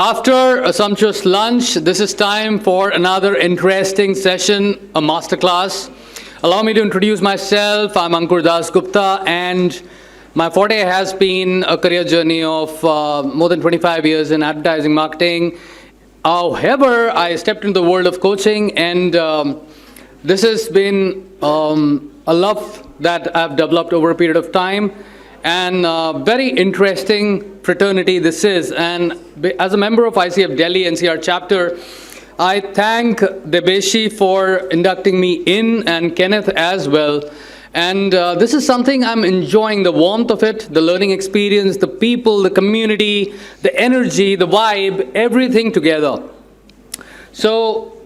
After a sumptuous lunch, this is time for another interesting session, a masterclass. Allow me to introduce myself. I'm Ankur Das Gupta, and my forte has been a career journey of more than 25 years in advertising marketing. However, I stepped into the world of coaching, and this has been a love that I've developed over a period of time, and very interesting fraternity this is. And as a member of ICF Delhi NCR chapter, I thank Debeshi for inducting me in, and Kenneth as well. And this is something I'm enjoying, the warmth of it, the learning experience, the people, the community, the energy, the vibe, everything together. So,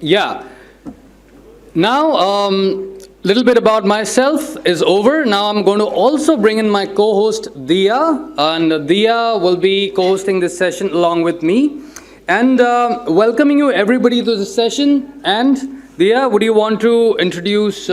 yeah. Now, little bit about myself is over. Now I'm going to also bring in my co-host Diya, and Diya will be co-hosting this session along with me. And welcoming you everybody to this session. And Diya, would you want to introduce...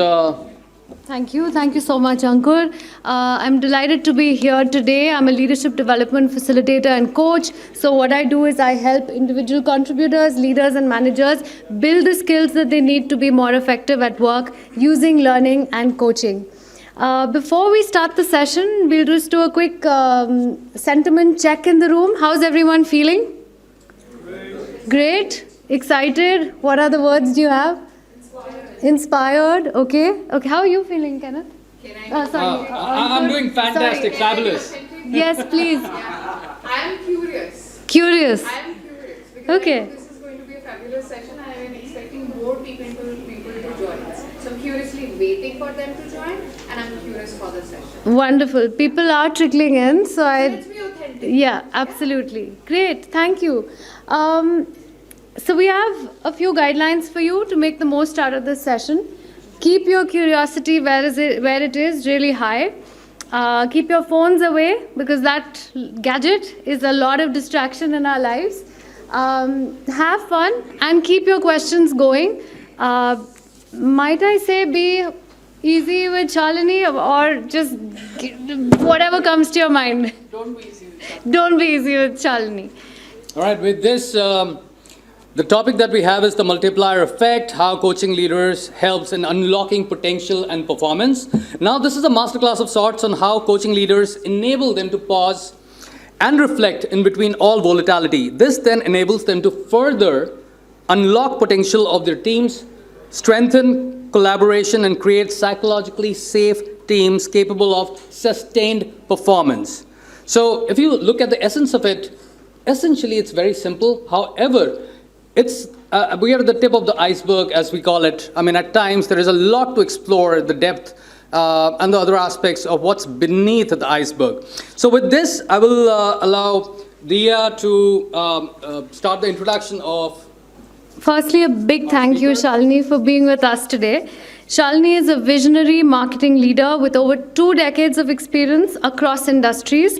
Thank you so much, Ankur. I'm delighted to be here today. I'm a leadership development facilitator and coach. So what I do is I help individual contributors, leaders and managers build the skills that they need to be more effective at work using learning and coaching. Before we start the session, we'll just do a quick sentiment check in the room. How's everyone feeling? Great? Excited? What other words do you have? Inspired. Okay. How are you feeling, Kenneth? I'm doing fantastic. Sorry. Fabulous. Yes, please. I'm curious. Curious. I'm curious because Okay. I know this is going to be a fabulous session. I am expecting more people to join us. So I'm curiously waiting for them to join, and I'm curious for the session. Wonderful. People are trickling in, so Let's be authentic. yeah, absolutely. Great. Thank you. So we have a few guidelines for you to make the most out of this session. Keep your curiosity where it is really high. Keep your phones away because that gadget is a lot of distraction in our lives. Have fun and keep your questions going. Might I say be easy with Shalini or just whatever comes to your mind? Don't be easy. Don't be easy with Shalini. All right, with this... the topic that we have is the multiplier effect, how coaching leaders helps in unlocking potential and performance. Now, this is a masterclass of sorts on how coaching leaders enable them to pause and reflect in between all volatility. This then enables them to further unlock potential of their teams, strengthen collaboration, and create psychologically safe teams capable of sustained performance. So, if you look at the essence of it, essentially it's very simple. However, we are at the tip of the iceberg, as we call it. I mean, at times there is a lot to explore, the depth and the other aspects of what's beneath the iceberg. So with this, I will allow Diya to start the introduction of... Firstly, a big thank you, Shalini, for being with us today. Shalini is a visionary marketing leader with over 2 decades of experience across industries.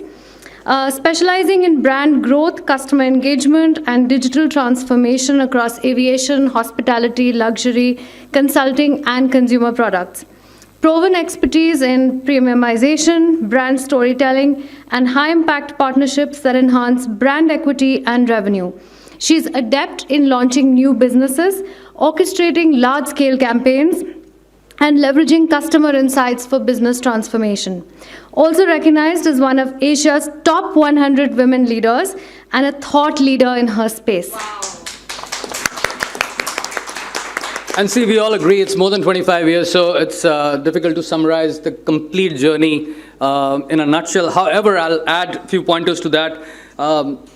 Specializing in brand growth, customer engagement, and digital transformation across aviation, hospitality, luxury, consulting, and consumer products. Proven expertise in premiumization, brand storytelling, and high-impact partnerships that enhance brand equity and revenue. She's adept in launching new businesses, orchestrating large-scale campaigns, and leveraging customer insights for business transformation. Also recognized as one of Asia's top 100 women leaders and a thought leader in her space. Wow. And see, we all agree it's more than 25 years, so it's difficult to summarize the complete journey in a nutshell. However, I'll add a few pointers to that.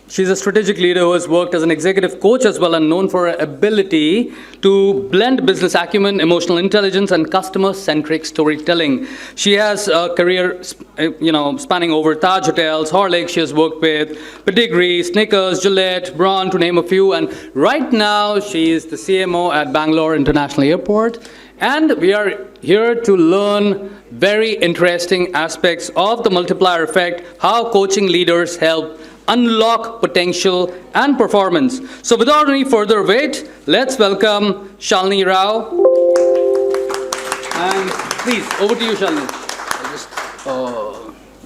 She's a strategic leader who has worked as an executive coach as well, and known for her ability to blend business acumen, emotional intelligence, and customer-centric storytelling. She has a career, spanning over Taj Hotels, Horlicks. She has worked with Pedigree, Snickers, Gillette, Braun, to name a few. And right now, she is the CMO at Bangalore International Airport. And we are here to learn very interesting aspects of the multiplier effect, how coaching leaders help unlock potential and performance. So without any further wait, let's welcome Shalini Rao. And please, over to you, Shalini.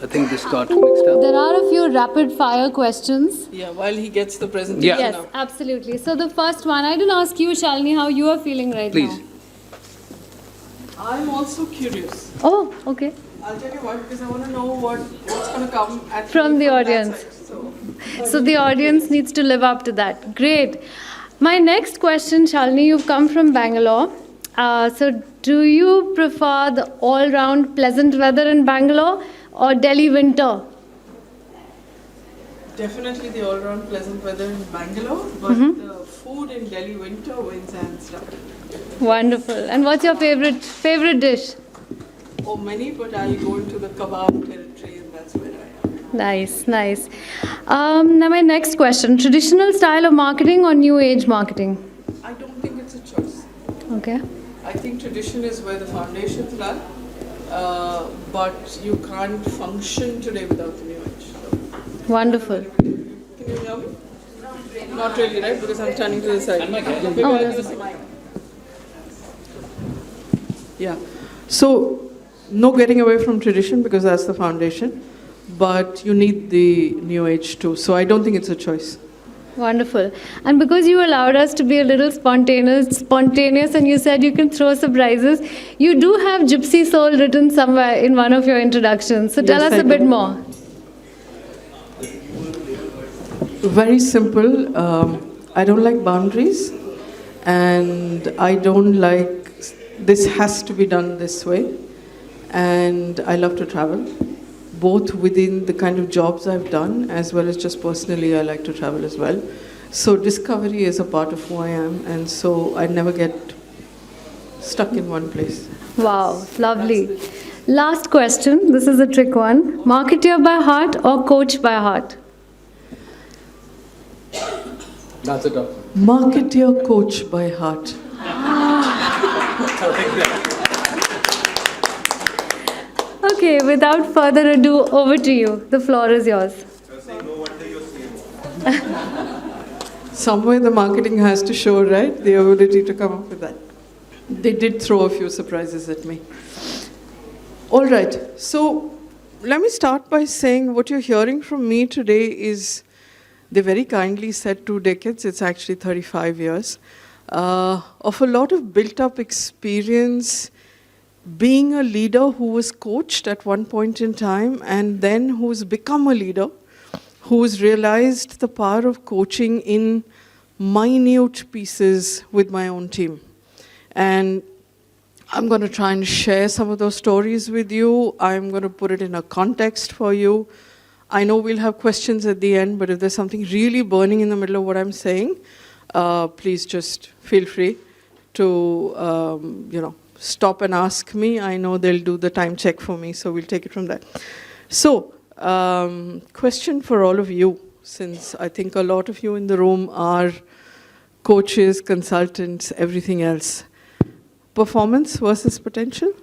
I think this got mixed up. There are a few rapid fire questions. Yeah, while he gets the presentation Yeah. Yes, up. absolutely. So the first one, I didn't ask you, Shalini, how you are feeling right Please. now. I'm also curious. Oh, okay. I'll tell you what, because I want to know what's going to come at From me the that audience. side. So the audience needs to live up to that. Great. My next question, Shalini, you've come from Bangalore. So do you prefer the all-round pleasant weather in Bangalore or Delhi winter? Definitely the all-round pleasant weather in Bangalore, but the food in Delhi winter wins hands down. Wonderful. And what's your favorite dish? Oh, many, but I'll go into the kebab territory, and that's where I am. Nice, nice. Now my next question, traditional style of marketing or new age marketing? I don't think it's a choice. Okay. I think tradition is where the foundations lie, but you can't function today without the new age. So, Wonderful. can you hear me? Not really, right? Because I'm turning to the side. Maybe Oh, I'll yes. use the mic. Yeah. So, no getting away from tradition because that's the foundation, but you need the new age too. So, I don't think it's a choice. Wonderful. And because you allowed us to be a little spontaneous and you said you can throw surprises, you do have Gypsy Soul written somewhere in one of your introductions. So tell Yes, us I a bit do. more. Very simple. I don't like boundaries, and I don't like this has to be done this way. And I love to travel, both within the kind of jobs I've done as well as just personally. I like to travel as well. So discovery is a part of who I am, and so I never get stuck in one place. Wow, lovely. Last question. This is a trick one. Marketeer by heart or coach by heart? That's a tough one. Marketeer coach by heart. Okay, without further ado, over to you. The floor is yours. Somewhere the marketing has to show, right? The ability to come up with that. They did throw a few surprises at me. All right, so let me start by saying what you're hearing from me today is, they very kindly said 2 decades, it's actually 35 years, of a lot of built up experience being a leader who was coached at one point in time and then who's become a leader, who's realized the power of coaching in minute pieces with my own team. And I'm going to try and share some of those stories with you. I'm going to put it in a context for you. I know we'll have questions at the end, but if there's something really burning in the middle of what I'm saying, please just feel free to, stop and ask me. I know they'll do the time check for me, so we'll take it from there. So, question for all of you, since I think a lot of you in the room are coaches, consultants, everything else. Performance versus potential?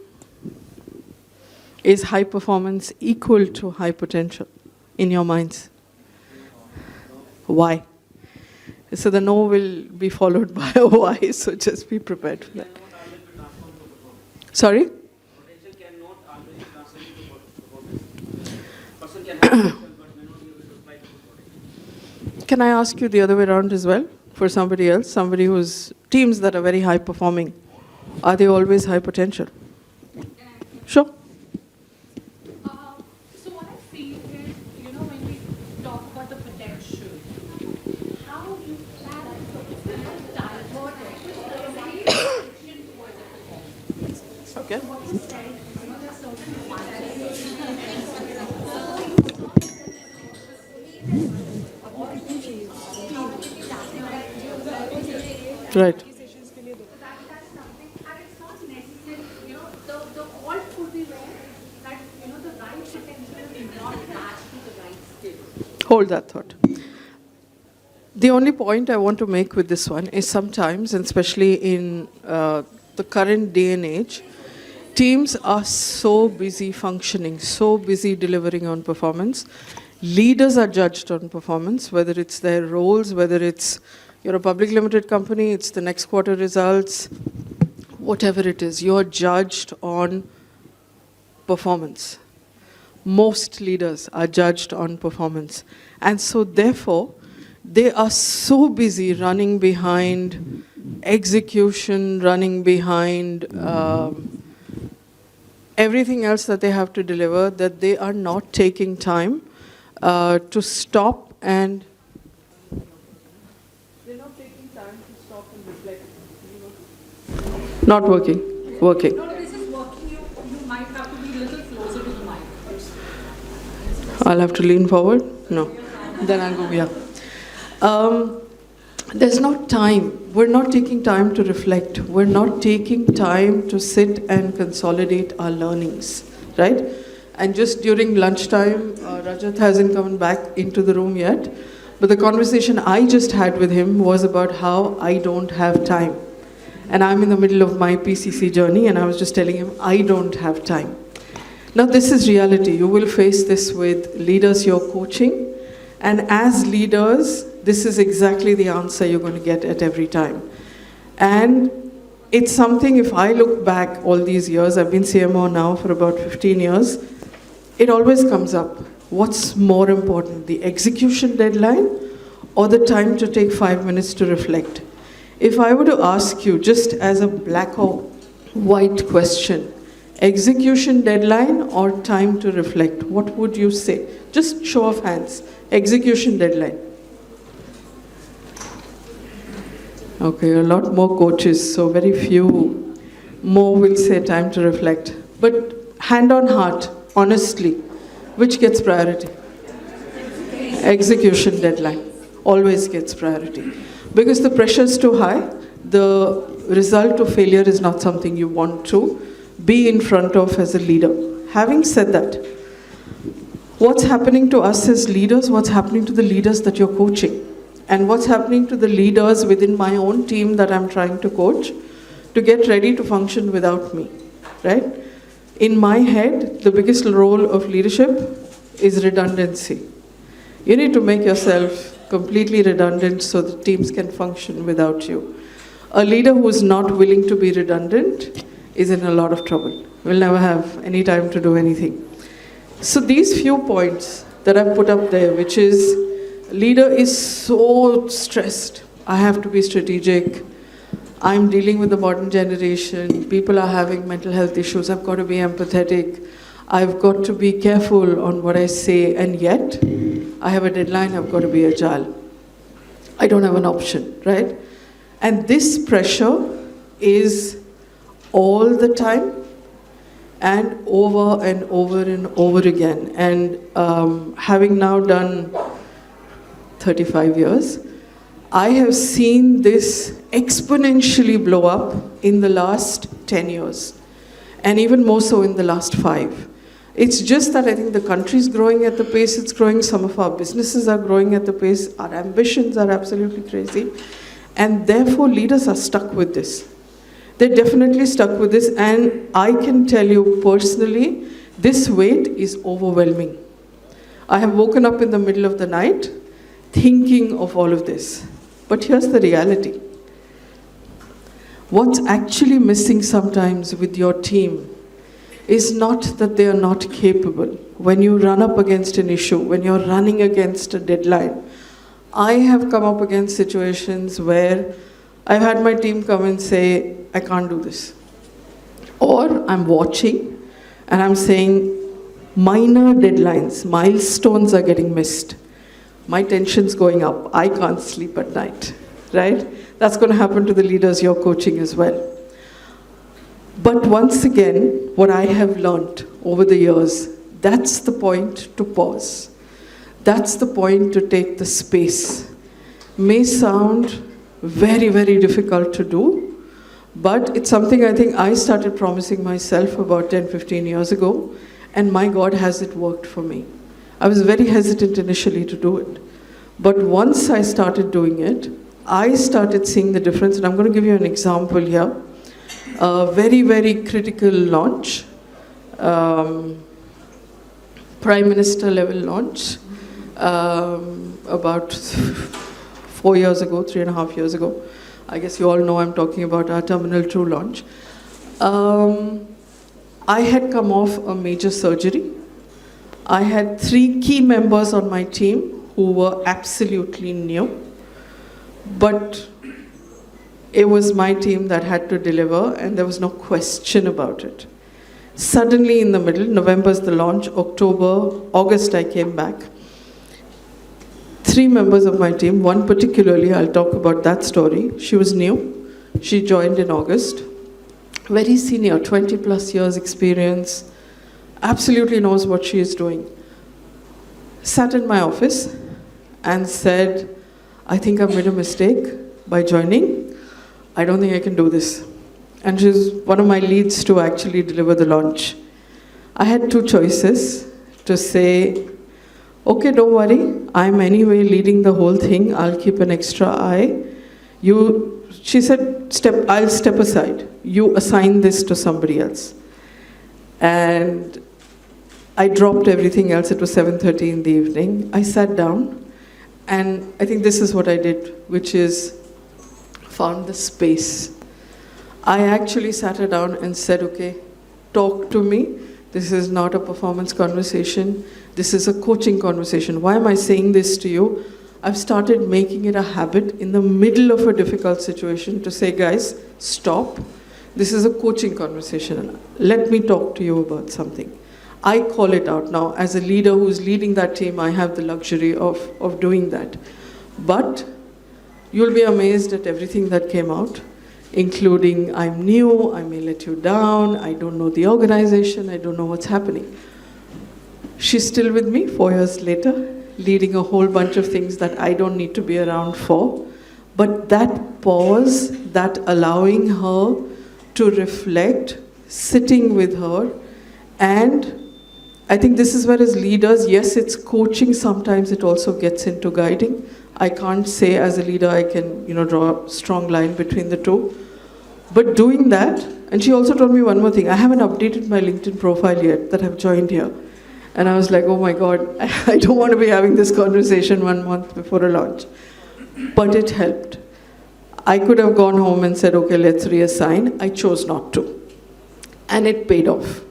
Is high performance equal to high potential in your minds? Why? So the no will be followed by a why, so just be prepared for that. Sorry? Potential cannot always translate into performance. Person can have potential but may not be able to apply to potential. Can I ask you the other way around as well? For somebody else, somebody who's teams that are very high performing, are they always high potential? Sure. So what I feel is, when we talk about the potential, how you plan to divert it towards the performance. Okay. There's certain Right. that's something, and it's not necessary, the alt could be where that, the right potential is not matched to the right skill. Hold that thought. The only point I want to make with this one is sometimes, and especially in the current day and age, teams are so busy functioning, so busy delivering on performance. Leaders are judged on performance, whether it's their roles, whether it's you're a public limited company, it's the next quarter results, whatever it is, you're judged on performance. most leaders are judged on performance. And so therefore, they are so busy running behind execution, running behind everything else that they have to deliver, that they are not taking time to stop and they're not taking time to stop and reflect. Not working. Working. No, this is working. You might have to be a little closer to the mic. I'll have to lean forward? No. Then I'll go, yeah. There's not time. We're not taking time to reflect. We're not taking time to sit and consolidate our learnings, right? And just during lunchtime, Rajat hasn't come back into the room yet, but the conversation I just had with him was about how I don't have time. And I'm in the middle of my PCC journey, and I was just telling him, I don't have time. Now, this is reality. You will face this with leaders you're coaching, and as leaders, this is exactly the answer you're going to get at every time. And it's something, if I look back all these years, I've been CMO now for about 15 years, it always comes up. What's more important, the execution deadline or the time to take 5 minutes to reflect? If I were to ask you, just as a black or white question, execution deadline or time to reflect, what would you say? Just show of hands. Execution deadline. Okay, a lot more coaches, so very few more will say time to reflect. But hand on heart, honestly, which gets priority? Execution deadline always gets priority. Because the pressure is too high, the result of failure is not something you want to be in front of as a leader. Having said that, what's happening to us as leaders, what's happening to the leaders that you're coaching, and what's happening to the leaders within my own team that I'm trying to coach to get ready to function without me, right? In my head, the biggest role of leadership is redundancy. You need to make yourself completely redundant so the teams can function without you. A leader who is not willing to be redundant is in a lot of trouble. Will never have any time to do anything. So these few points that I've put up there, which is leader is so stressed. I have to be strategic. I'm dealing with the modern generation. People are having mental health issues. I've got to be empathetic. I've got to be careful on what I say. And yet, I have a deadline. I've got to be agile. I don't have an option, right? And this pressure is all the time and over and over and over again. And having now done 35 years, I have seen this exponentially blow up in the last 10 years, and even more so in the last 5. It's just that I think the country is growing at the pace it's growing, some of our businesses are growing at the pace, our ambitions are absolutely crazy, and therefore leaders are stuck with this. They're definitely stuck with this, and I can tell you personally, this weight is overwhelming. I have woken up in the middle of the night thinking of all of this. But here's the reality. What's actually missing sometimes with your team is not that they are not capable. When you run up against an issue, when you're running against a deadline, I have come up against situations where I've had my team come and say, I can't do this. Or I'm watching and I'm saying, minor deadlines, milestones are getting missed. My tension's going up. I can't sleep at night, right? That's going to happen to the leaders you're coaching as well. But once again, what I have learned over the years, that's the point to pause. That's the point to take the space. May sound very, very difficult to do, but it's something I think I started promising myself about 10, 15 years ago, and my God, has it worked for me. I was very hesitant initially to do it. But once I started doing it, I started seeing the difference. And I'm going to give you an example here. A very, very critical launch, Prime Minister level launch, about 4 years ago, 3.5 years ago. I guess you all know I'm talking about our Terminal 2 launch. I had come off a major surgery. I had 3 key members on my team who were absolutely new, but it was my team that had to deliver, and there was no question about it. Suddenly in the middle, November's the launch, August I came back. 3 members of my team, one particularly, I'll talk about that story. She was new. She joined in August. Very senior, 20 plus years experience, absolutely knows what she is doing. Sat in my office and said, I think I've made a mistake by joining. I don't think I can do this. And she's one of my leads to actually deliver the launch. I had 2 choices to say, okay, don't worry, I'm anyway leading the whole thing, I'll keep an extra eye. She said, I'll step aside. You assign this to somebody else. And I dropped everything else. It was 7:30 in the evening. I sat down, and I think this is what I did, which is found the space. I actually sat her down and said, okay, talk to me. This is not a performance conversation. This is a coaching conversation. Why am I saying this to you? I've started making it a habit in the middle of a difficult situation to say, guys, stop. This is a coaching conversation. Let me talk to you about something. I call it out. Now, as a leader who's leading that team, I have the luxury of doing that. But you'll be amazed at everything that came out, including I'm new, I may let you down, I don't know the organization, I don't know what's happening. She's still with me 4 years later, leading a whole bunch of things that I don't need to be around for. But that pause, that allowing her to reflect, sitting with her, and I think this is where as leaders, yes, it's coaching, sometimes it also gets into guiding. I can't say as a leader I can, draw a strong line between the two. But doing that, and she also told me one more thing, I haven't updated my LinkedIn profile yet that I've joined here. And I was like, oh my God, I don't want to be having this conversation 1 month before a launch. But it helped. I could have gone home and said, okay, let's reassign. I chose not to. And it paid off.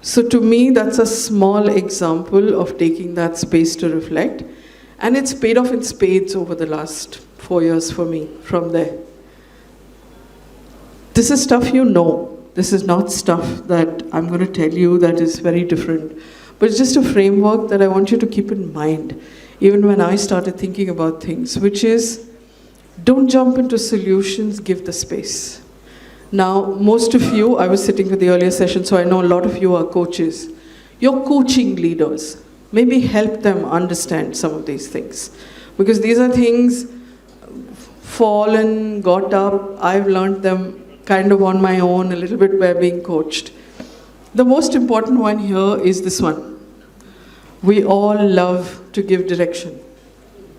So to me, that's a small example of taking that space to reflect. And it's paid off in spades over the last 4 years for me from there. This is stuff you know. This is not stuff that I'm going to tell you that is very different. But it's just a framework that I want you to keep in mind, even when I started thinking about things, which is don't jump into solutions, give the space. Now, most of you, I was sitting with the earlier session, so I know a lot of you are coaches. You're coaching leaders. Maybe help them understand some of these things. Because these are things, fallen, got up, I've learned them kind of on my own, a little bit by being coached. The most important one here is this one. We all love to give direction.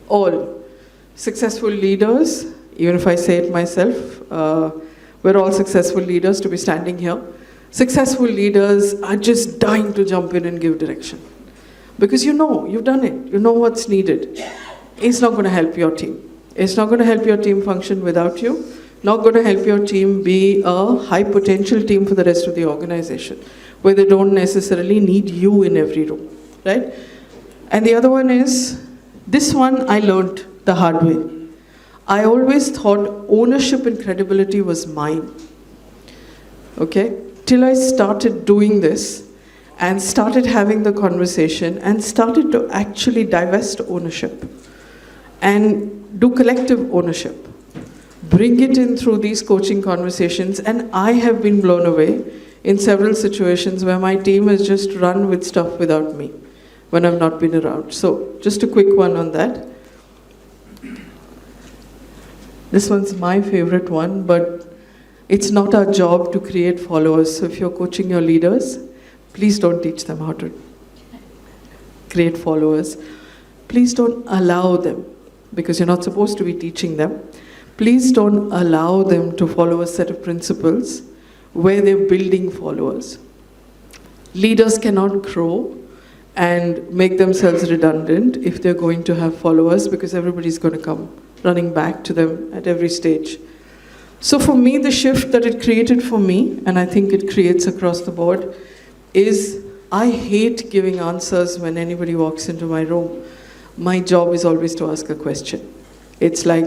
All. Successful leaders, even if I say it myself, we're all successful leaders to be standing here. Successful leaders are just dying to jump in and give direction. Because you know, you've done it. You know what's needed. It's not going to help your team. It's not going to help your team function without you. Not going to help your team be a high potential team for the rest of the organization, where they don't necessarily need you in every room, right? And the other one is, this one I learned the hard way. I always thought ownership and credibility was mine, okay? Till I started doing this and started having the conversation and started to actually divest ownership and do collective ownership. Bring it in through these coaching conversations, and I have been blown away in several situations where my team has just run with stuff without me when I've not been around. So just a quick one on that. This one's my favorite one, but it's not our job to create followers. So if you're coaching your leaders, please don't teach them how to create followers. Please don't allow them, because you're not supposed to be teaching them. Please don't allow them to follow a set of principles where they're building followers. Leaders cannot grow and make themselves redundant if they're going to have followers, because everybody's going to come running back to them at every stage. So for me, the shift that it created for me, and I think it creates across the board, is I hate giving answers when anybody walks into my room. My job is always to ask a question. It's like,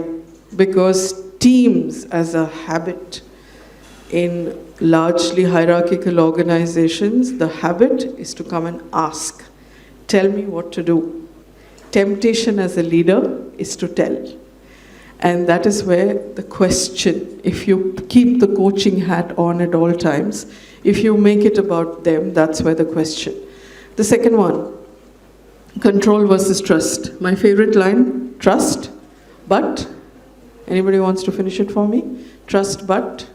because teams as a habit in largely hierarchical organizations, the habit is to come and ask. Tell me what to do. Temptation as a leader is to tell. And that is where the question, if you keep the coaching hat on at all times, if you make it about them, that's where the question. The second one, control versus trust. My favorite line, trust, but, anybody wants to finish it for me? Trust but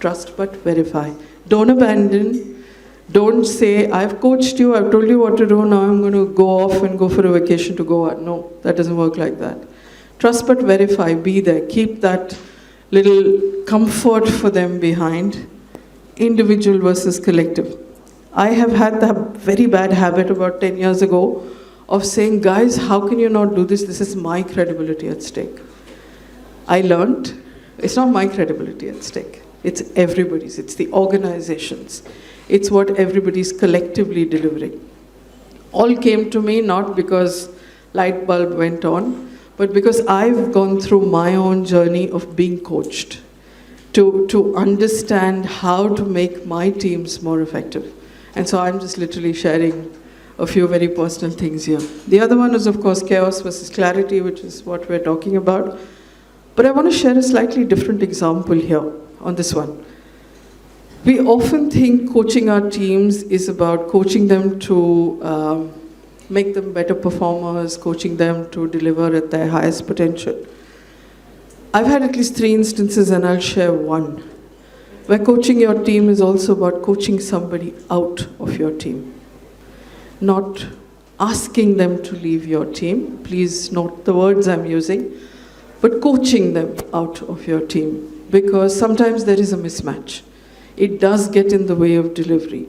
verify. Don't abandon. Don't say, I've coached you, I've told you what to do, now I'm going to go off and go for a vacation to Goa. No, that doesn't work like that. Trust but verify, be there. Keep that little comfort for them behind. Individual versus collective. I have had the very bad habit about 10 years ago of saying, guys, how can you not do this? This is my credibility at stake. I learned, it's not my credibility at stake. It's everybody's. It's the organization's. It's what everybody's collectively delivering. All came to me not because light bulb went on, but because I've gone through my own journey of being coached to understand how to make my teams more effective. And so I'm just literally sharing a few very personal things here. The other one is, of course, chaos versus clarity, which is what we're talking about. But I want to share a slightly different example here on this one. We often think coaching our teams is about coaching them to make them better performers, coaching them to deliver at their highest potential. I've had at least 3 instances, and I'll share one, where coaching your team is also about coaching somebody out of your team. Not asking them to leave your team, please note the words I'm using, but coaching them out of your team, because sometimes there is a mismatch. It does get in the way of delivery.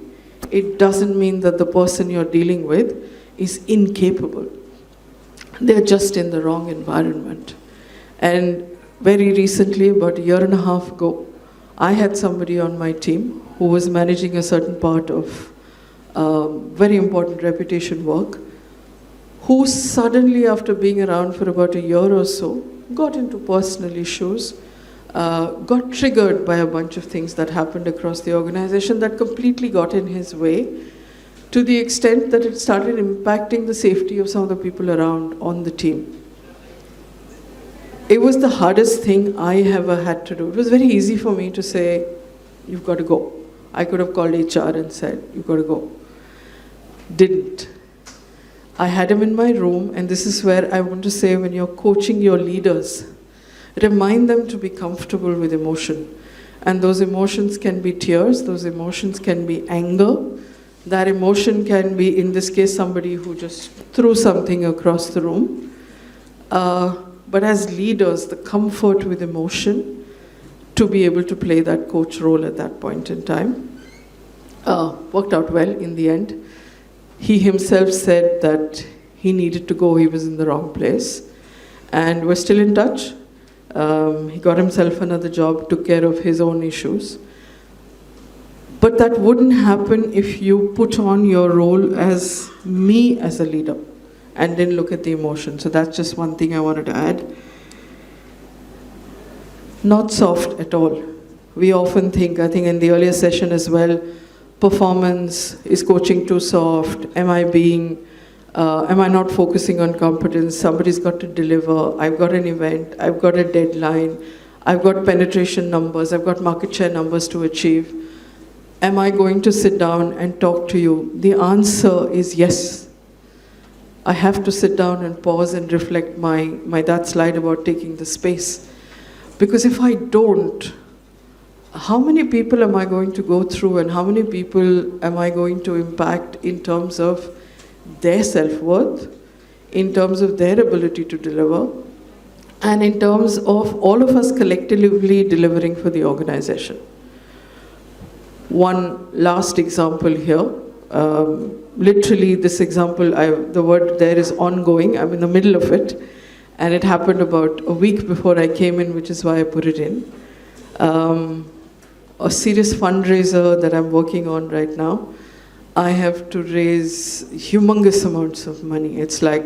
It doesn't mean that the person you're dealing with is incapable. They're just in the wrong environment. And very recently, about 1.5 years ago, I had somebody on my team who was managing a certain part of very important reputation work, who suddenly, after being around for about a year or so, got into personal issues, got triggered by a bunch of things that happened across the organization that completely got in his way, to the extent that it started impacting the safety of some of the people around on the team. It was the hardest thing I ever had to do. It was very easy for me to say, you've got to go. I could have called HR and said, you've got to go. Didn't. I had him in my room, and this is where I want to say, when you're coaching your leaders, remind them to be comfortable with emotion. And those emotions can be tears, those emotions can be anger. That emotion can be, in this case, somebody who just threw something across the room. But as leaders, the comfort with emotion to be able to play that coach role at that point in time worked out well in the end. He himself said that he needed to go, he was in the wrong place. And we're still in touch. He got himself another job, took care of his own issues. But that wouldn't happen if you put on your role as me as a leader and didn't look at the emotion. So that's just one thing I wanted to add. Not soft at all. We often think, I think in the earlier session as well, performance, is coaching too soft? Am I not focusing on competence? Somebody's got to deliver. I've got an event. I've got a deadline. I've got penetration numbers. I've got market share numbers to achieve. Am I going to sit down and talk to you? The answer is yes. I have to sit down and pause and reflect that slide about taking the space. Because if I don't, how many people am I going to go through, and how many people am I going to impact in terms of their self-worth, in terms of their ability to deliver, and in terms of all of us collectively delivering for the organization? One last example here. Literally, this example, the word there is ongoing. I'm in the middle of it. And it happened about a week before I came in, which is why I put it in. A serious fundraiser that I'm working on right now. I have to raise humongous amounts of money. It's like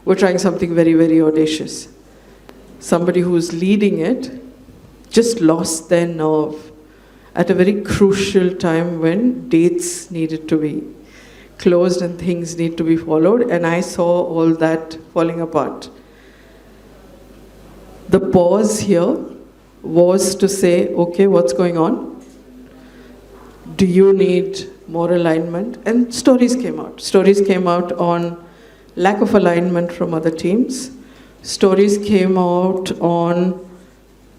we're trying something very, very audacious. Somebody who's leading it just lost their nerve at a very crucial time when dates needed to be closed and things need to be followed, and I saw all that falling apart. The pause here was to say, okay, what's going on? Do you need more alignment? And stories came out. Stories came out on lack of alignment from other teams. Stories came out on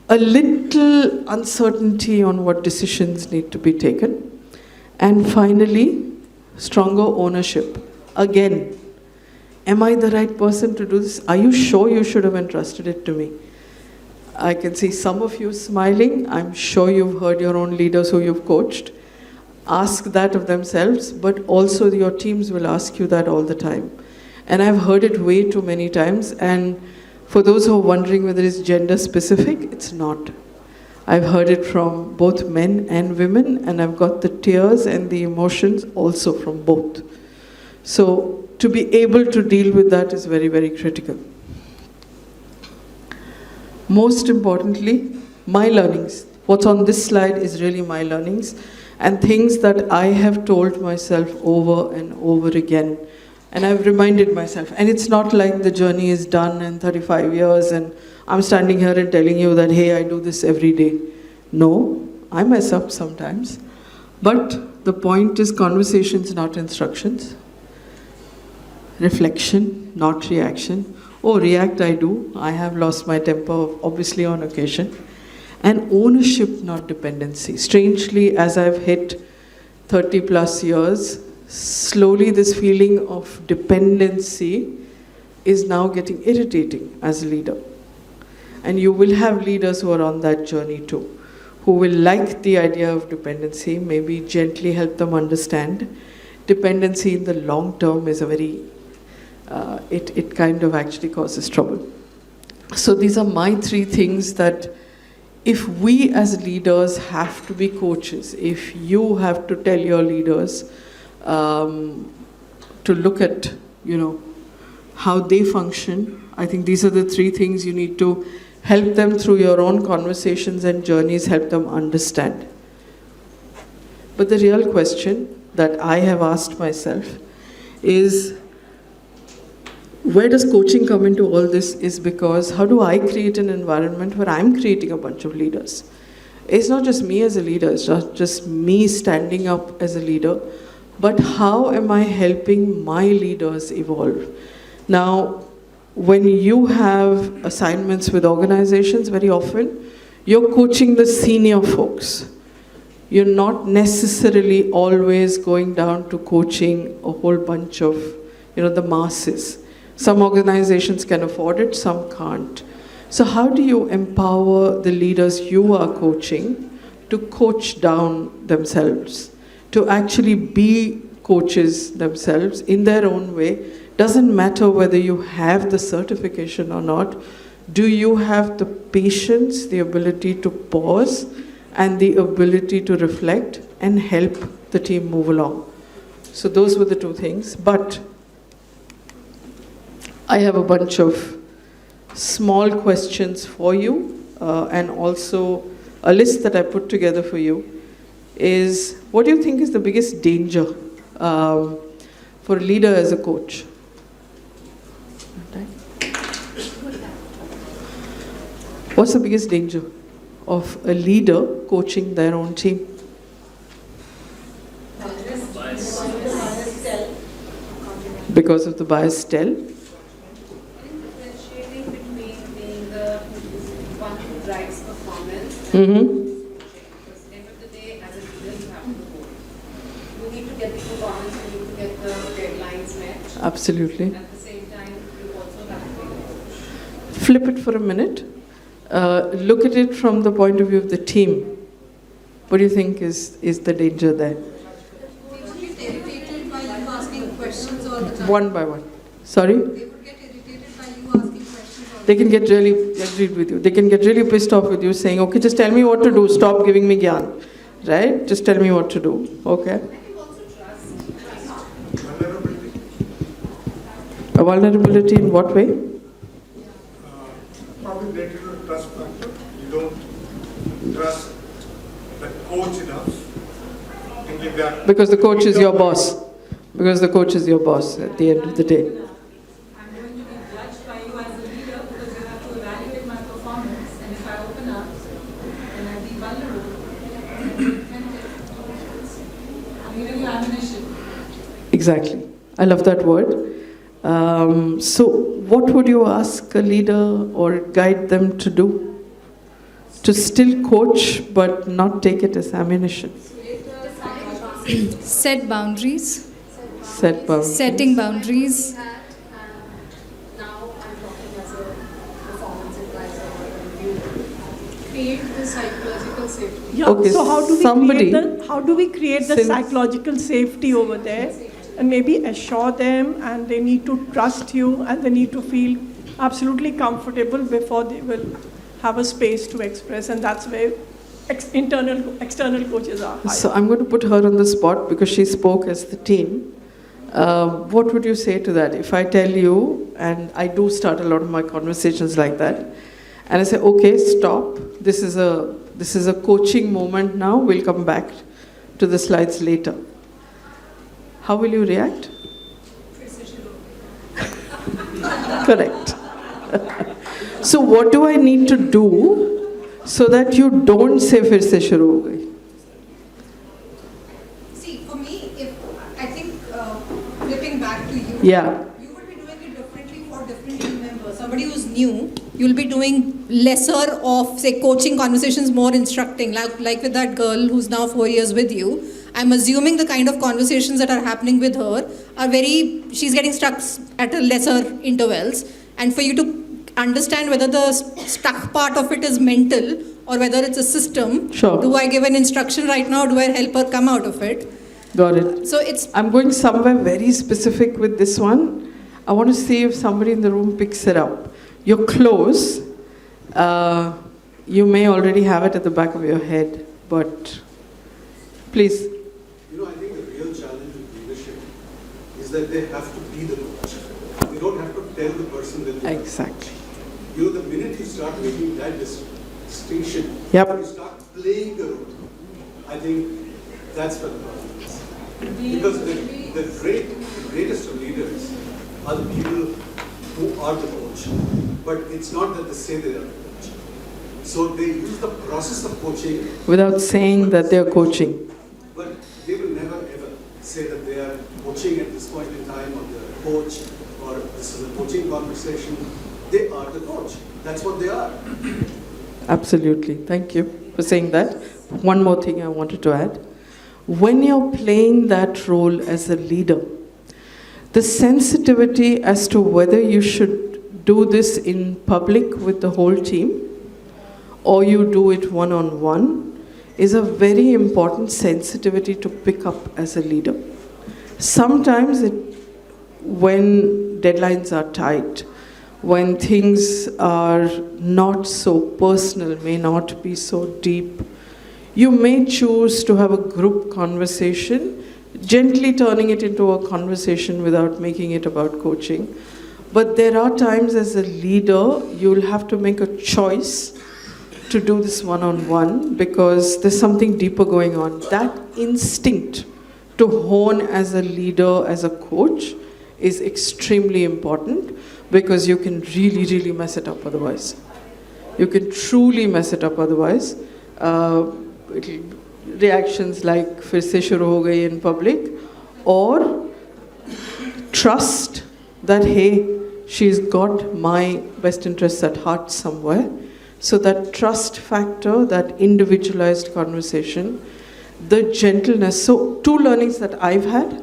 a little uncertainty on what decisions need to be taken. And finally, stronger ownership. Again, am I the right person to do this? Are you sure you should have entrusted it to me? I can see some of you smiling. I'm sure you've heard your own leaders who you've coached ask that of themselves, but also your teams will ask you that all the time. And I've heard it way too many times. And for those who are wondering whether it's gender specific, it's not. I've heard it from both men and women, and I've got the tears and the emotions also from both. So to be able to deal with that is very, very critical. Most importantly, my learnings. What's on this slide is really my learnings and things that I have told myself over and over again. And I've reminded myself. And it's not like the journey is done in 35 years and I'm standing here and telling you that, hey, I do this every day. No, I mess up sometimes. But the point is conversations, not instructions. Reflection, not reaction. Oh, react I do. I have lost my temper, obviously, on occasion. And ownership, not dependency. Strangely, as I've hit 30 plus years, slowly this feeling of dependency is now getting irritating as a leader. And you will have leaders who are on that journey too, who will like the idea of dependency, maybe gently help them understand. Dependency in the long term is a very, it kind of actually causes trouble. So these are my three things that if we as leaders have to be coaches, if you have to tell your leaders to look at, how they function, I think these are the three things you need to help them through your own conversations and journeys, help them understand. But the real question that I have asked myself is, where does coaching come into all this is because how do I create an environment where I'm creating a bunch of leaders? It's not just me as a leader, it's not just me standing up as a leader, but how am I helping my leaders evolve? Now, when you have assignments with organizations, very often, you're coaching the senior folks. You're not necessarily always going down to coaching a whole bunch of, the masses. Some organizations can afford it, some can't. So how do you empower the leaders you are coaching to coach down themselves, to actually be coaches themselves in their own way? Doesn't matter whether you have the certification or not. Do you have the patience, the ability to pause, and the ability to reflect and help the team move along? So those were the two things. But I have a bunch of small questions for you, and also a list that I put together for you is, what do you think is the biggest danger for a leader as a coach? What's the biggest danger of a leader coaching their own team? Because of the bias tell. Differentiating between being the one who drives performance Mm-hmm. because at the end of the day, as a leader, you have to go. You need to get the performance, you need to get the deadlines met. Absolutely. At the same time, you also have to be the coach. Flip it for a minute. Look at it from the point of view of the team. What do you think is the danger there? They would get irritated by you asking questions all the time. One by one. Sorry? They would get irritated by you asking questions all the They can get really agreed with you. They can get really pissed off with you saying, okay, just tell me what to do. Stop giving me gyan. Right? Just tell me what to do. Okay? I think also trust. A vulnerability in what way? Probably related to the trust factor. You don't trust the coach enough to give that. Because the coach is your boss. Because the coach is your boss at the end of the day. I'm going to be judged by you as a leader because you have to evaluate my performance. And if I open up and I be vulnerable, I'm giving you ammunition. Exactly. I love that word. So, what would you ask a leader or guide them to do? To still coach but not take it as ammunition. Set boundaries, Set boundaries. setting boundaries. Now I'm talking as a performance advisor or a Create the psychological safety. Yeah, Okay, so how do we create the since- psychological safety over there? And maybe assure them, and they need to trust you, and they need to feel absolutely comfortable before they will have a space to express, and that's where external coaches are hired. So, I'm going to put her on the spot because she spoke as the team. What would you say to that? If I tell you, and I do start a lot of my conversations like that, and I say, okay, stop. This is a coaching moment now. We'll come back to the slides later. How will you react? Correct. So what do I need to do so that you don't say फिर से शुरू हो गई? See, for me, I think flipping back to you, Yeah. you would be doing it differently for different team members. Somebody who's new, you'll be doing lesser of, say, coaching conversations, more instructing, like with that girl who's now 4 years with you. I'm assuming the kind of conversations that are happening with her are she's getting stuck at a lesser intervals. And for you to understand whether the stuck part of it is mental or whether it's a system. Sure. Do I give an instruction right now? Do I help her come out of it? Got it. So it's I'm going somewhere very specific with this one. I want to see if somebody in the room picks it up. You're close. You may already have it at the back of your head, but please. I think the real challenge with leadership is that they have to be the coach. They don't have to tell the person that they are. Exactly. The minute you start making that distinction, Yep. you start playing the role. I think that's where the problem is. Because the greatest of leaders are the people who are the coach. But it's not that they say they are the coach. So they use the process of coaching Without saying that they're coaching. but they will never ever say that they are coaching at this point in time, or they're a coach, or this is a coaching conversation. They are the coach. That's what they are. Absolutely. Thank you for saying that. One more thing I wanted to add. When you're playing that role as a leader, the sensitivity as to whether you should do this in public with the whole team or you do it one-on-one is a very important sensitivity to pick up as a leader. Sometimes when deadlines are tight, when things are not so personal, may not be so deep, you may choose to have a group conversation, gently turning it into a conversation without making it about coaching. But there are times as a leader, you'll have to make a choice to do this one-on-one because there's something deeper going on. That instinct to hone as a leader, as a coach, is extremely important because you can really, really mess it up otherwise. You can truly mess it up otherwise. Reactions like फिर से शुरू हो गई in public, or trust that hey, she's got my best interests at heart somewhere. So that trust factor, that individualized conversation, the gentleness. So 2 learnings that I've had.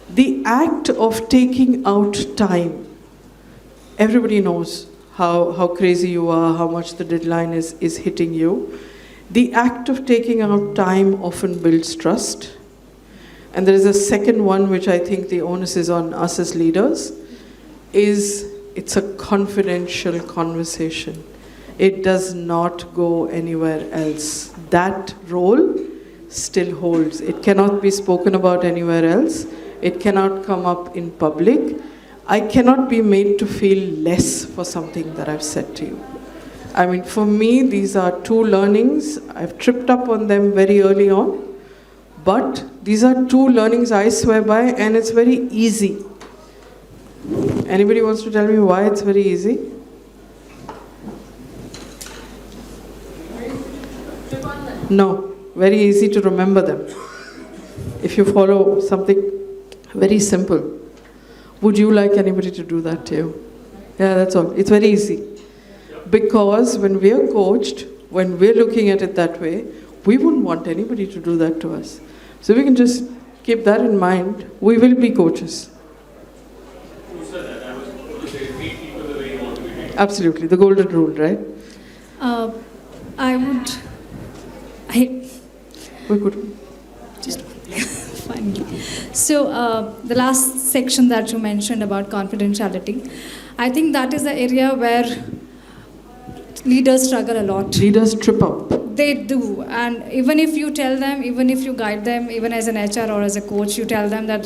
The act of taking out time. Everybody knows how crazy you are, how much the deadline is hitting you. The act of taking out time often builds trust. And there is a second one, which I think the onus is on us as leaders, it's a confidential conversation. It does not go anywhere else. That role still holds. It cannot be spoken about anywhere else. It cannot come up in public. I cannot be made to feel less for something that I've said to you. I mean, for me, these are two learnings. I've tripped up on them very early on, but these are two learnings I swear by, and it's very easy. Anybody wants to tell me why it's very easy? No, very easy to remember them. If you follow something very simple. Would you like anybody to do that to you? Yeah, that's all. It's very easy. Because when we are coached, when we're looking at it that way, we wouldn't want anybody to do that to us. So we can just keep that in mind. We will be coaches. Who said that? I was going to say, treat people the way you want to be treated. Absolutely. The golden rule, right? We could. Just finally. So the last section that you mentioned about confidentiality, I think that is the area where leaders struggle a lot. Leaders trip up. They do, and even if you tell them, even if you guide them, even as an HR or as a coach, you tell them that,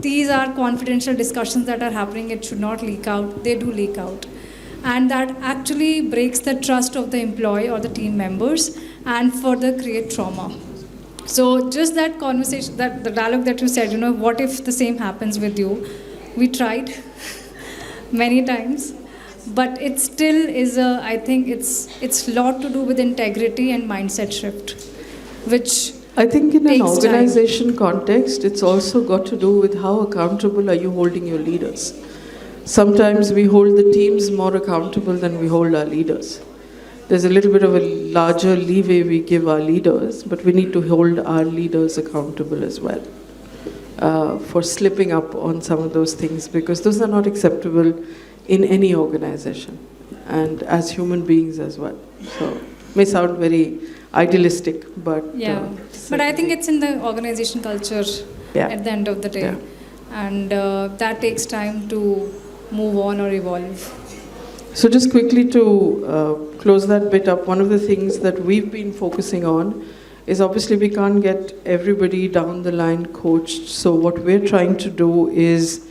these are confidential discussions that are happening, it should not leak out. They do leak out. And that actually breaks the trust of the employee or the team members and further create trauma. So just that conversation, that the dialogue that you said, what if the same happens with you? We tried many times. But it still is I think it's a lot to do with integrity and mindset shift, which I think in an takes organization context, it's also got to do with how accountable are you holding your leaders. Sometimes we hold the teams more accountable than we hold our leaders. There's a little bit of a larger leeway we give our leaders, but we need to hold our leaders accountable as well for slipping up on some of those things, because those are not acceptable in any organization and as human beings as well. So may sound very idealistic, but but I think it's in the organization culture at the end of the day, and that takes time to move on or evolve. So just quickly to close that bit up, one of the things that we've been focusing on is obviously we can't get everybody down the line coached. So what we're trying to do is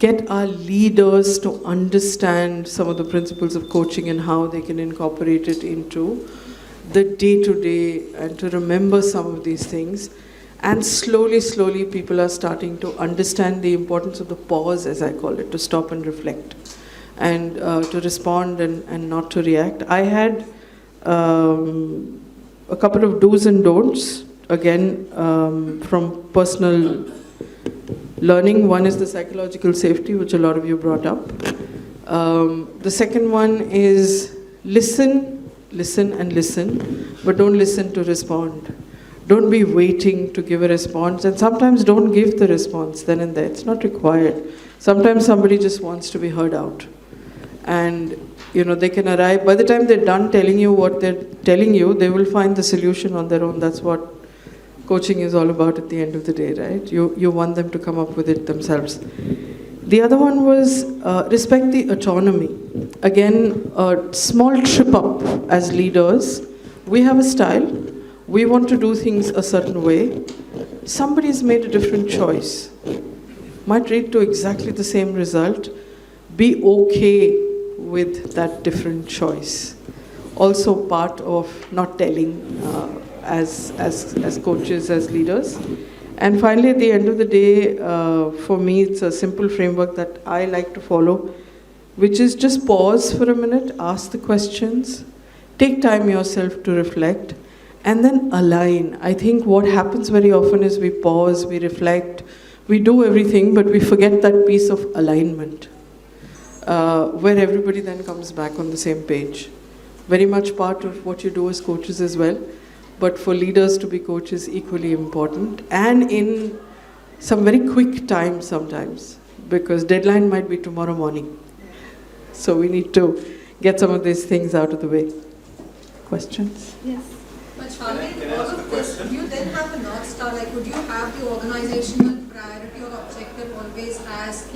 get our leaders to understand some of the principles of coaching and how they can incorporate it into the day-to-day and to remember some of these things. And slowly, people are starting to understand the importance of the pause, as I call it, to stop and reflect and to respond and not to react. I had a couple of do's and don'ts, again, from personal learning. One is the psychological safety, which a lot of you brought up. The second one is listen, but don't listen to respond. Don't be waiting to give a response, and sometimes don't give the response then and there. It's not required. Sometimes somebody just wants to be heard out. And they can arrive, by the time they're done telling you what they're telling you, they will find the solution on their own. That's what coaching is all about at the end of the day, right? You want them to come up with it themselves. The other one was respect the autonomy. Again, a small trip up as leaders. We have a style. We want to do things a certain way. Somebody's made a different choice. Might lead to exactly the same result. Be okay with that different choice. Also part of not telling as coaches, as leaders. And finally, at the end of the day, for me, it's a simple framework that I like to follow, which is just pause for a minute, ask the questions, take time yourself to reflect, and then align. I think what happens very often is we pause, we reflect, we do everything, but we forget that piece of alignment, where everybody then comes back on the same page. Very much part of what you do as coaches as well. But for leaders to be coaches, equally important, and in some very quick time sometimes, because deadline might be tomorrow morning. So we need to get some of these things out of the way. Questions? Yes. But Shalini, all of this, do you then have a North Star? Like, would you have the organizational priority or objective always as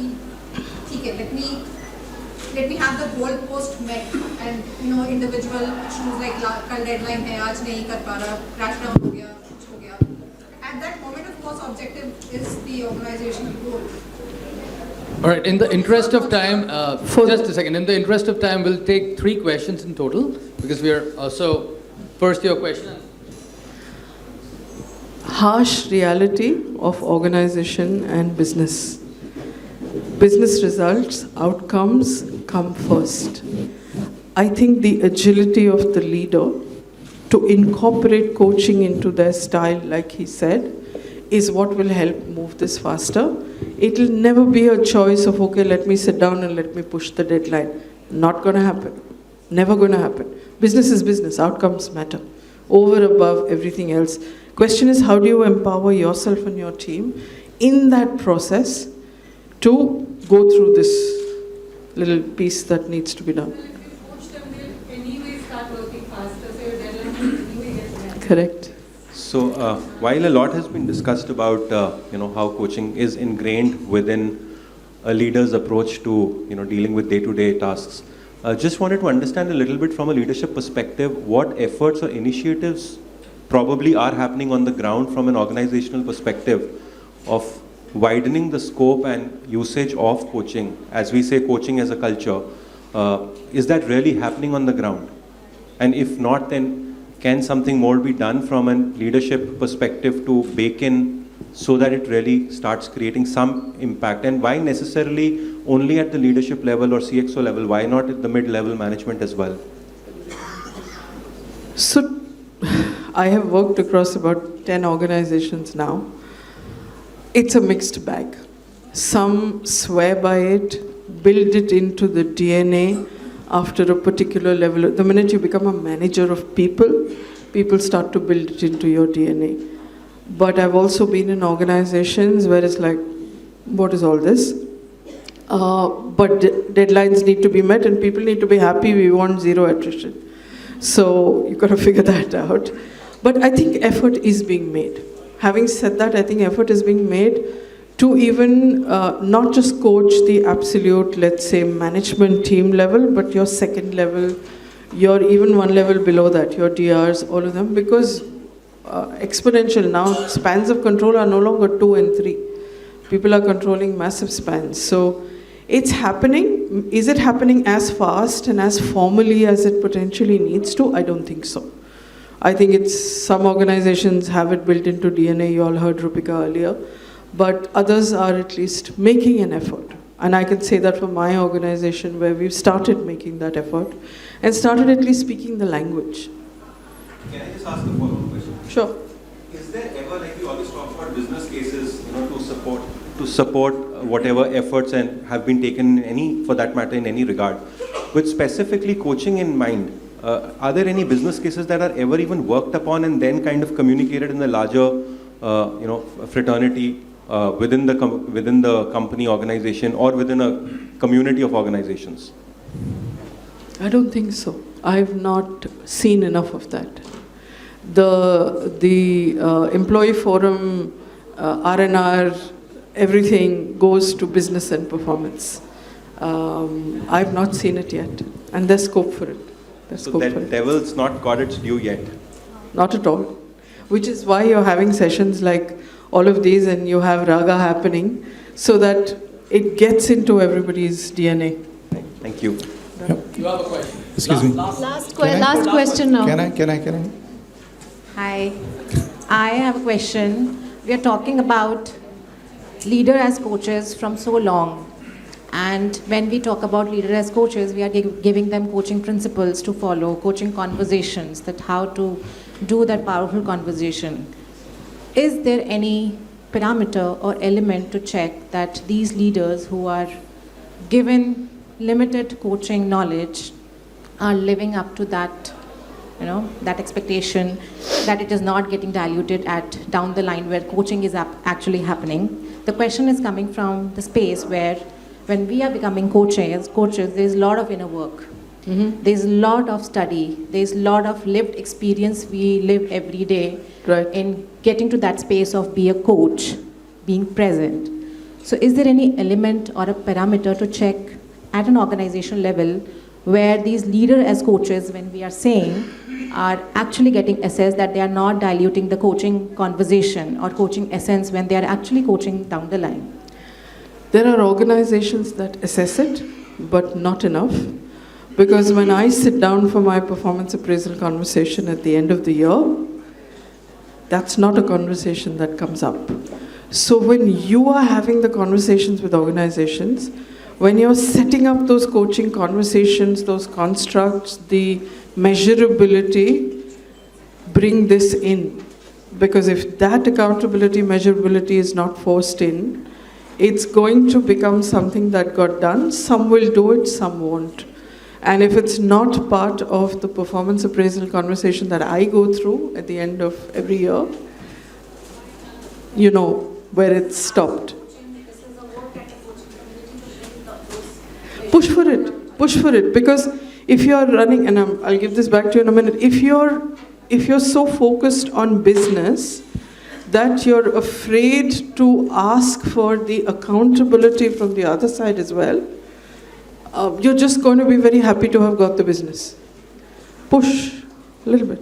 okay, let me have the goal post met, and individual issues like kal deadline hai, aaj nahi kar pa raha, crash down ho gaya, kuch ho gaya. At that moment, of course, objective is the organizational goal. All right, in the interest of time, just a second. In the interest of time, we'll take 3 questions in total because we are so. First, your question. Harsh reality of organization and business. Business results, outcomes come first. I think the agility of the leader to incorporate coaching into their style, like he said, is what will help move this faster. It will never be a choice of, okay, let me sit down and let me push the deadline. Not going to happen. Never going to happen. Business is business. Outcomes matter. Over, above, everything else. Question is, how do you empower yourself and your team in that process to go through this little piece that needs to be done? Well, if you coach them, they'll anyway start working faster, so your deadline will anyway get met. Correct. So while a lot has been discussed about how coaching is ingrained within a leader's approach to dealing with day-to-day tasks, just wanted to understand a little bit from a leadership perspective what efforts or initiatives probably are happening on the ground from an organizational perspective of widening the scope and usage of coaching. As we say, coaching as a culture, is that really happening on the ground? And if not, then can something more be done from a leadership perspective to bake in so that it really starts creating some impact? And why necessarily only at the leadership level or CXO level? Why not at the mid-level management as well? So, I have worked across about 10 organizations now. It's a mixed bag. Some swear by it, build it into the DNA after a particular level. The minute you become a manager of people, people start to build it into your DNA. But I've also been in organizations where it's like, what is all this? But deadlines need to be met and people need to be happy. We want zero attrition. So you've got to figure that out. But I think effort is being made. Having said that, I think effort is being made to even not just coach the absolute, let's say, management team level, but your second level, your even one level below that, your DRs, all of them, because exponential now, spans of control are no longer 2 and 3. People are controlling massive spans. So it's happening. Is it happening as fast and as formally as it potentially needs to? I don't think so. I think it's some organizations have it built into DNA. You all heard Rupika earlier. But others are at least making an effort. And I can say that for my organization where we've started making that effort and started at least speaking the language. Can I just ask a follow-up question? Sure. Is there ever, like you always talk about business cases, to support whatever efforts and have been taken in any, for that matter, in any regard, with specifically coaching in mind? Are there any business cases that are ever even worked upon and then kind of communicated in the larger, fraternity within the company organization or within a community of organizations? I don't think so. I've not seen enough of that. The employee forum, R&R, everything goes to business and performance. I've not seen it yet, and there's scope for it. So that devil's not got its due yet? Not at all. Which is why you're having sessions like all of these and you have raga happening so that it gets into everybody's DNA. Thank you. You have a question. Excuse me. Last question now. Can I? Hi. I have a question. We are talking about leader as coaches from so long. And when we talk about leader as coaches, we are giving them coaching principles to follow, coaching conversations, that how to do that powerful conversation. Is there any parameter or element to check that these leaders who are given limited coaching knowledge are living up to that, that expectation, that it is not getting diluted at down the line where coaching is actually happening? The question is coming from the space where when we are becoming coaches, there's a lot of inner work. Mm-hmm. There's a lot of study. There's a lot of lived experience we live every day in getting to that space of be a coach, being present. So is there any element or a parameter to check at an organization level where these leaders as coaches, when we are saying, are actually getting assessed that they are not diluting the coaching conversation or coaching essence when they are actually coaching down the line? There are organizations that assess it, but not enough. Because when I sit down for my performance appraisal conversation at the end of the year, that's not a conversation that comes up. So when you are having the conversations with organizations, when you're setting up those coaching conversations, those constructs, the measurability, bring this in. Because if that accountability, measurability is not forced in, it's going to become something that got done. Some will do it, some won't. And if it's not part of the performance appraisal conversation that I go through at the end of every year, you know where it's stopped. Push for it, because if you're running, and I'll give this back to you in a minute, if you're so focused on business that you're afraid to ask for the accountability from the other side as well, you're just going to be very happy to have got the business. Push a little bit.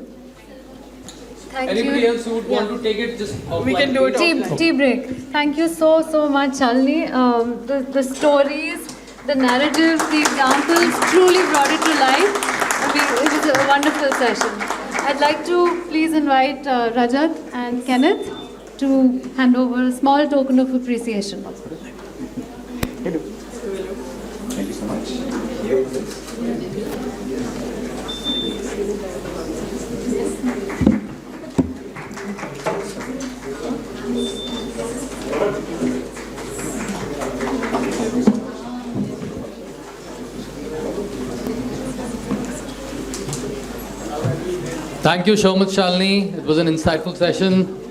Thank Anybody you. else who would want to take it just offline? We can do it offline. Tea break. Thank you so much, Shalini. The stories, the narratives, the examples truly brought it to life. It was a wonderful session. I'd like to please invite Rajat and Kenneth to hand over a small token of appreciation. Thank you so much. Thank you so much, Shalini. It was an insightful session.